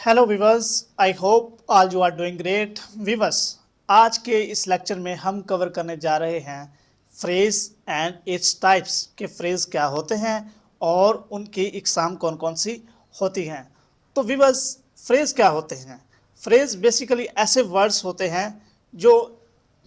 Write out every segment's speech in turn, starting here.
Hello viewers, I hope all you are doing great. Viewers, आज के इस lecture में हम कवर करने जा रहे हैं फ्रेज एंड इट्स टाइप्स के फ्रेज क्या होते हैं और उनकी इकसाम कौन कौन सी होती हैं। तो वीवर्स, फ्रेज क्या होते हैं? फ्रेज बेसिकली ऐसे वर्ड्स होते हैं जो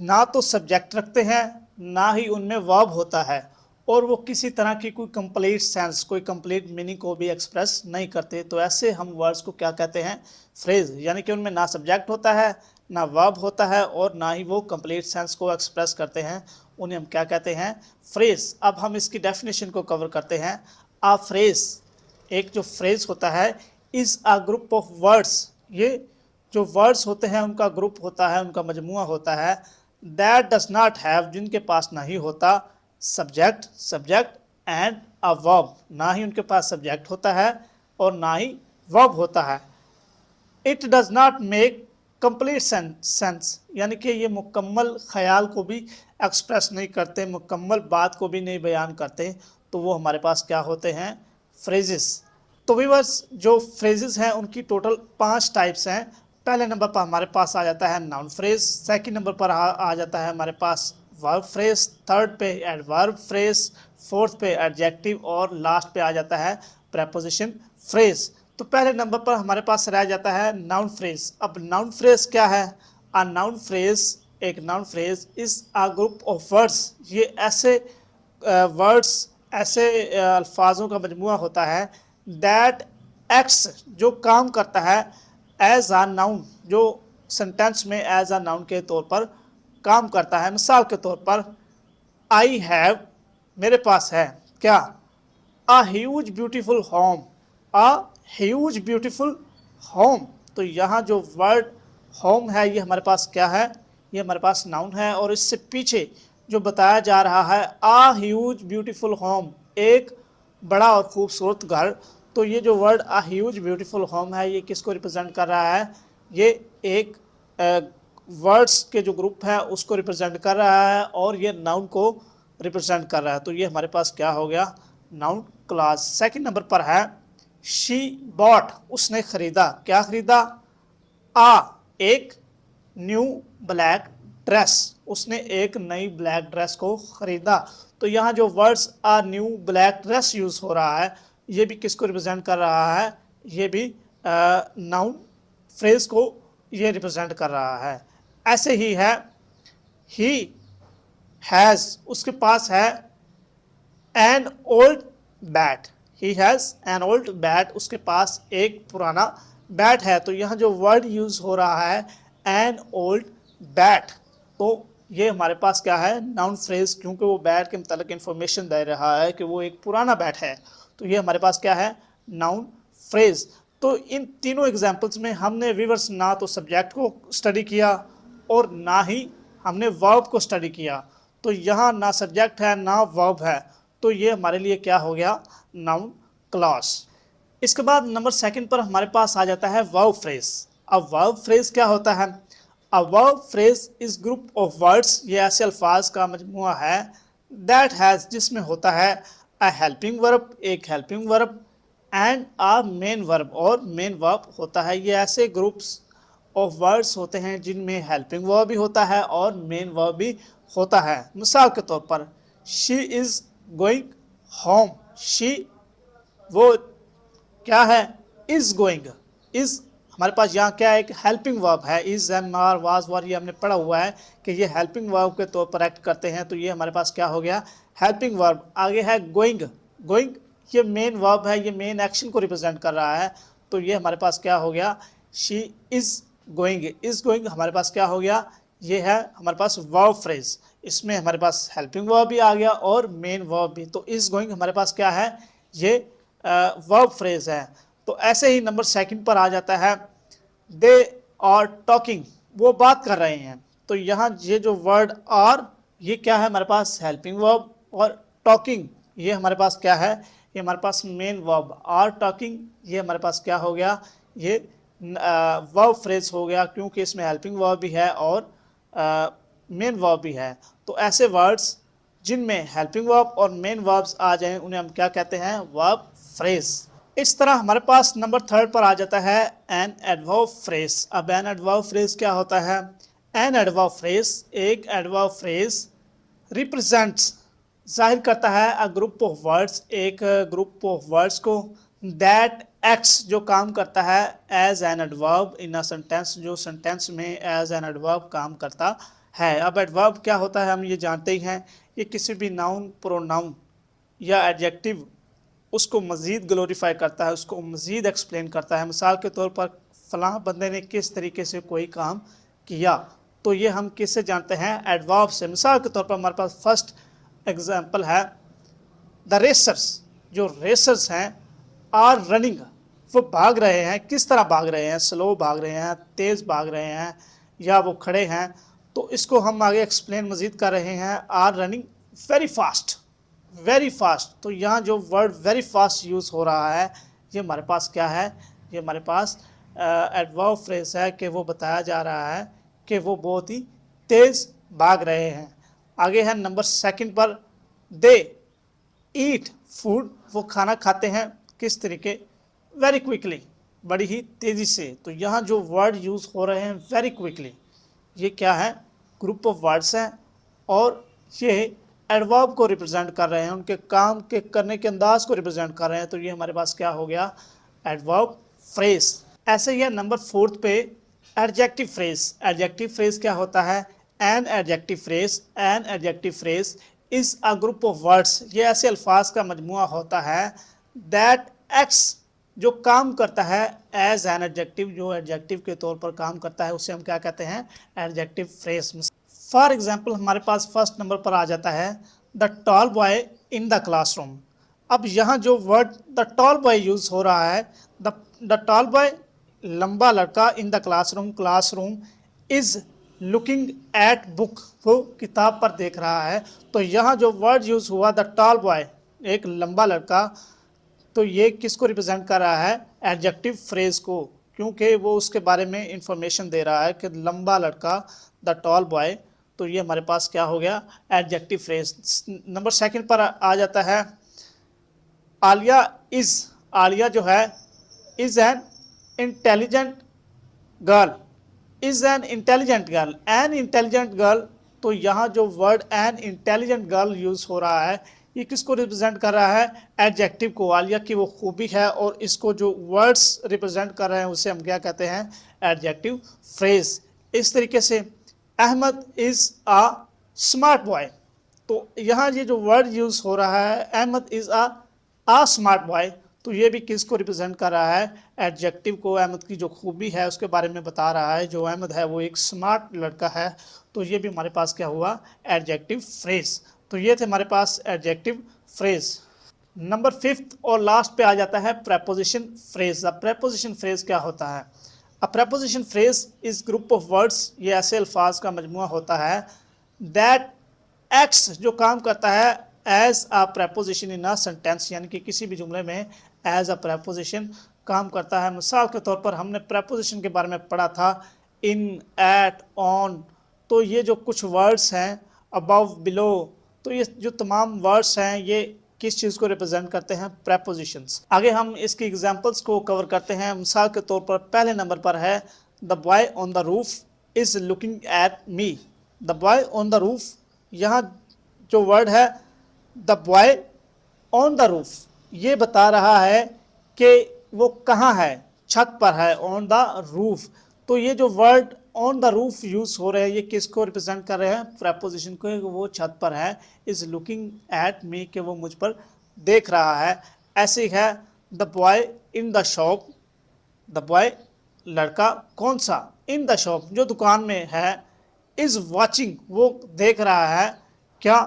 ना तो सब्जेक्ट रखते हैं, ना ही उनमें वर्ब होता है, और वो किसी तरह की कोई कंप्लीट सेंस, कोई कंप्लीट मीनिंग को भी एक्सप्रेस नहीं करते। तो ऐसे हम वर्ड्स को क्या कहते हैं? फ्रेज। यानी कि उनमें ना सब्जेक्ट होता है, ना वर्ब होता है, और ना ही वो कंप्लीट सेंस को एक्सप्रेस करते हैं। उन्हें हम क्या कहते हैं? फ्रेज। अब हम इसकी डेफिनेशन को कवर करते हैं। आ फ्रेज, एक जो फ्रेज होता है, is a group of words. ये जो वर्ड्स होते हैं उनका ग्रुप होता है, उनका मजमुआ होता है। दैट डज नॉट हैव, जिनके पास नहीं होता सब्जेक्ट एंड अ वर्ब, ना ही उनके पास सब्जेक्ट होता है और ना ही वर्ब होता है। It does not make complete sense, यानी कि ये मुकम्मल ख्याल को भी एक्सप्रेस नहीं करते, मुकम्मल बात को भी नहीं बयान करते। तो वो हमारे पास क्या होते हैं? फ्रेजेस। तो व्यूअर्स, जो फ्रेजेस हैं उनकी टोटल 5 टाइप्स हैं। पहले नंबर पर हमारे पास आ जाता है नाउन फ्रेज, सेकंड नंबर पर आ जाता है हमारे पास वर्ब फ्रेज, थर्ड पे एडवर्ब फ्रेज, फोर्थ पे एडजेक्टिव, और लास्ट पे आ जाता है प्रेपोजिशन फ्रेज। तो पहले नंबर पर हमारे पास रह जाता है नाउन फ्रेज। अब नाउन फ्रेज क्या है? अ नाउन फ्रेज, एक noun phrase is a group of words. ये ऐसे वर्ड्स, ऐसे अल्फाजों का मजमुआ होता है। दैट एक्ट्स, जो काम करता है, एज आ नाउन, जो सेंटेंस में एज आ नाउन के तौर पर काम करता है। मिसाल के तौर पर आई हैव, मेरे पास है क्या? A huge beautiful home, a huge beautiful home. तो यहाँ जो वर्ड होम है, ये हमारे पास क्या है? ये हमारे पास नाउन है, और इससे पीछे जो बताया जा रहा है अ ह्यूज ब्यूटीफुल होम, एक बड़ा और खूबसूरत घर। तो ये जो word a huge beautiful home है, ये किसको रिप्रेजेंट कर रहा है? ये एक वर्ड्स के जो ग्रुप है उसको रिप्रेजेंट कर रहा है, और ये नाउन को रिप्रेजेंट कर रहा है। तो ये हमारे पास क्या हो गया? Noun class. सेकंड नंबर पर है शी बॉट, उसने खरीदा। क्या खरीदा? आ, एक न्यू ब्लैक ड्रेस, उसने एक नई ब्लैक ड्रेस को खरीदा। तो यहाँ जो वर्ड्स आ न्यू ब्लैक ड्रेस यूज हो रहा है, ये भी किसको रिप्रेजेंट कर रहा है? ये भी नाउन फ्रेज को ये रिप्रेजेंट कर रहा है। ऐसे ही है ही हैज़, उसके पास है an old bat. He has an old bat, उसके पास एक पुराना बैट है। तो यहाँ जो वर्ड यूज हो रहा है एन ओल्ड बैट, तो ये हमारे पास क्या है? नाउन फ्रेज, क्योंकि वो बैट के मतलब इंफॉर्मेशन दे रहा है कि वो एक पुराना बैट है। तो ये हमारे पास क्या है? Noun phrase. तो इन तीनों एग्जाम्पल्स में हमने व्यूअर्स ना तो सब्जेक्ट को स्टडी किया और ना ही हमने वर्ब को स्टडी किया। तो यहाँ ना सब्जेक्ट है ना वर्ब है, तो ये हमारे लिए क्या हो गया? Noun clause. इसके बाद नंबर सेकंड पर हमारे पास आ जाता है वर्ब फ्रेज। अब वर्ब फ्रेज क्या होता है? A verb phrase is group of words, ये ऐसे अल्फाज का मजमुआ है। दैट हैज़, जिसमें होता है अ हेल्पिंग वर्ब, एक helping verb, and a main verb, और मेन वर्ब होता है। ये ऐसे ग्रुप्स ऑफ वर्ड्स होते हैं जिनमें हेल्पिंग वर्ब भी होता है और मेन वर्ब भी होता है। मिसाल के तौर पर she is going home, she वो क्या है? Is going. इज हमारे पास यहाँ क्या है? एक हेल्पिंग वर्ब है। Is am are was were, ये हमने पढ़ा हुआ है कि ये हेल्पिंग वर्ब के तौर पर एक्ट करते हैं। तो ये हमारे पास क्या हो गया? Helping verb. आगे है गोइंग। गोइंग ये मेन वर्ब है, ये मेन एक्शन को रिप्रेजेंट कर रहा है। तो ये हमारे पास क्या हो गया? She is going. Is going हमारे पास क्या हो गया? ये है हमारे पास वर्ब फ्रेज। इसमें हमारे पास हेल्पिंग वर्ब भी आ गया और मेन वर्ब भी। तो इज गोइंग हमारे पास क्या है? ये वर्ब फ्रेज है। तो ऐसे ही नंबर सेकंड पर आ जाता है दे आर टॉकिंग, वो बात कर रहे हैं। तो यहाँ ये जो वर्ड आर, ये क्या है हमारे पास? हेल्पिंग वर्ब, और टॉकिंग ये हमारे पास क्या है? ये हमारे पास मेन वर्ब। आर टॉकिंग ये हमारे पास क्या हो गया? ये वर्ब फ्रेज हो गया, क्योंकि इसमें हेल्पिंग वर्ब भी है और मेन वर्ब भी है। तो ऐसे वर्ड्स जिनमें हेल्पिंग वर्ब और मेन वर्ब्स आ जाएं, उन्हें हम क्या कहते हैं? Verb phrase. इस तरह हमारे पास नंबर थर्ड पर आ जाता है एन एडवर्ब फ्रेज। अब एन एडवर्ब फ्रेज क्या होता है? एन एडवर्ब फ्रेज एक एडवर्ब फ्रेज रिप्रेजेंट्स जाहिर करता है अ ग्रुप ऑफ वर्ड्स, एक ग्रुप ऑफ वर्ड्स को, दैट एक्ट्स जो काम करता है as an adverb in a sentence, जो सेंटेंस में एज एन एडवर्ब काम करता है। अब एडवर्ब क्या होता है हम ये जानते ही हैं, ये किसी भी नाउन, प्रोनाउन या एडजेक्टिव उसको मज़ीद ग्लोरीफाई करता है, उसको मज़ीद एक्सप्लेन करता है। मिसाल के तौर पर फ़लाँ बंदे ने किस तरीके से कोई काम किया, तो ये हम किससे जानते हैं? एडवर्ब से। मिसाल के तौर पर हमारे पास फर्स्ट एग्जांपल है द रेसर्स, जो रेसर्स हैं आर रनिंग, वो भाग रहे हैं। किस तरह भाग रहे हैं? स्लो भाग रहे हैं, तेज़ भाग रहे हैं, या वो खड़े हैं। तो इसको हम आगे एक्सप्लेन मज़ीद कर रहे हैं, are running very fast, very fast. तो यहाँ जो वर्ड वेरी फास्ट यूज़ हो रहा है, ये हमारे पास क्या है? ये हमारे पास एडवर्ब फ्रेज है कि वो बताया जा रहा है कि वो बहुत ही तेज़ भाग रहे हैं। आगे है नंबर सेकंड पर, दे ईट फूड, वो खाना खाते हैं किस तरीके? वेरी क्विकली, बड़ी ही तेज़ी से। तो यहाँ जो वर्ड यूज़ हो रहे हैं वेरी क्विकली, ये क्या है? ग्रुप ऑफ वर्ड्स हैं और ये एडवर्ब को रिप्रेजेंट कर रहे हैं, उनके काम के करने के अंदाज को रिप्रेजेंट कर रहे हैं। तो ये हमारे पास क्या हो गया? Adverb phrase. ऐसे ही है नंबर फोर्थ पे एडजेक्टिव फ्रेज। एडजेक्टिव फ्रेज क्या होता है? An adjective phrase, an adjective phrase is a group of words, ये ऐसे अल्फाज का मजमुआ होता है दैट एक्ट्स जो काम करता है एज एन एडजेक्टिव, जो एडजेक्टिव के तौर पर काम करता है, उसे हम क्या कहते हैं? Adjective phrase. फॉर एग्जाम्पल हमारे पास फर्स्ट नंबर पर आ जाता है the tall boy in the classroom. अब यहाँ जो word the tall boy use हो रहा है, द टॉल बॉय लंबा लड़का, in the classroom, classroom is looking at book, वो किताब पर देख रहा है। तो यहाँ जो वर्ड यूज़ हुआ द टॉल बॉय, एक लंबा लड़का, तो ये किसको रिप्रेजेंट कर रहा है? एडजेक्टिव फ्रेज को, क्योंकि वो उसके बारे में इंफॉर्मेशन दे रहा है कि लंबा लड़का, द टॉल बॉय। तो ये हमारे पास क्या हो गया? Adjective phrase. नंबर सेकंड पर आ जाता है आलिया इज़, आलिया जो है is an intelligent girl, is an intelligent girl, an intelligent girl. तो यहाँ जो word an intelligent girl use हो रहा है, ये किसको रिप्रेजेंट कर रहा है? एडजेक्टिव को। आलिया की वो खूबी है और इसको जो वर्ड्स रिप्रेजेंट कर रहे हैं उसे हम क्या कहते हैं? Adjective phrase. इस तरीके से Ahmed is a smart boy, तो यहाँ ये जो वर्ड यूज़ हो रहा है Ahmed is a smart boy, तो ये भी किसको रिप्रेजेंट कर रहा है? एडजेक्टिव को। अहमद की जो खूबी है उसके बारे में बता रहा है, जो अहमद है वो एक स्मार्ट लड़का है। तो ये भी हमारे पास क्या हुआ? Adjective phrase. तो ये थे हमारे पास एडजेक्टिव फ्रेज। नंबर फिफ्थ और लास्ट पे आ जाता है प्रेपोजिशन फ्रेज। अब प्रेपोजिशन फ्रेज क्या होता है? A preposition phrase is group of words, ये ऐसे अल्फाज का मजमुआ होता है दैट एक्ट्स जो काम करता है as a preposition in a sentence, यानी कि किसी भी जुमले में एज अ प्रेपोजिशन काम करता है। मिसाल के तौर पर हमने प्रेपोजिशन के बारे में पढ़ा था इन, एट, ऑन। तो ये जो कुछ वर्ड्स हैं अबव, बिलो, तो ये जो तमाम वर्ड्स हैं ये किस चीज़ को रिप्रेजेंट करते हैं? प्रेपोजिशंस। आगे हम इसकी एग्जांपल्स को कवर करते हैं। मिसाल के तौर पर पहले नंबर पर है the boy on the roof is looking at me. The boy on the roof, यहाँ जो वर्ड है the boy on the roof, ये बता रहा है कि वो कहाँ है? छत पर है, ऑन द रूफ। तो ये जो word on the roof use हो रहे हैं ये किसको रिप्रेजेंट कर रहे हैं? प्रेपोजिशन को, वो छत पर है। इज़ लुकिंग एट मी, कि वो मुझ पर देख रहा है। ऐसे ही है the boy in the shop, the boy लड़का कौन सा? इन द शॉप, जो दुकान में है। इज़ वॉचिंग, वो देख रहा है क्या?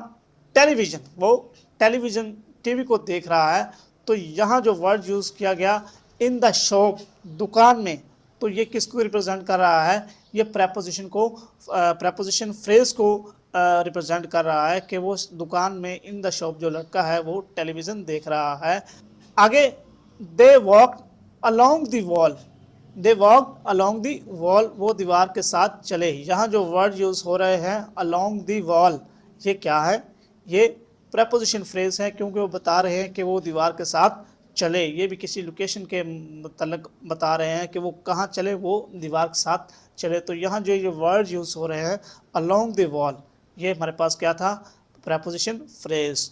टेलीविज़न, वो टेलीविज़न टीवी को देख रहा है। तो यहाँ जो वर्ड यूज़ किया गया इन द शॉप, दुकान में, तो ये किसको रिप्रेजेंट कर रहा है? ये प्रेपोजिशन को, प्रेपोजिशन फ्रेज को रिप्रेजेंट कर रहा है कि वो दुकान में इन द शॉप जो लड़का है वो टेलीविज़न देख रहा है। आगे they walk along the wall, they walk along the wall, वो दीवार के साथ चले। यहाँ जो वर्ड यूज़ हो रहे हैं अलोंग द वॉल, ये क्या है? ये प्रेपोजिशन फ्रेज है, क्योंकि वो बता रहे हैं कि वो दीवार के साथ चले, ये भी किसी लोकेशन के मतलब बता रहे हैं कि वो कहाँ चले, वो दीवार के साथ चले। तो यहाँ जो ये वर्ड यूज़ हो रहे हैं अलोंग द वॉल, ये हमारे पास क्या था, प्रेपोजिशन फ्रेज।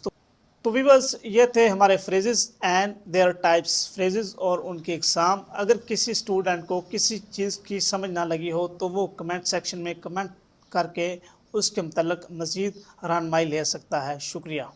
तो व्यूअर्स ये थे हमारे phrases and there types, phrases और उनके एग्ज़ाम। अगर किसी स्टूडेंट को किसी चीज़ की समझ ना लगी हो तो वो कमेंट सेक्शन में कमेंट करके उसके मतलब मज़ीद रहनुमाई ले सकता है। शुक्रिया।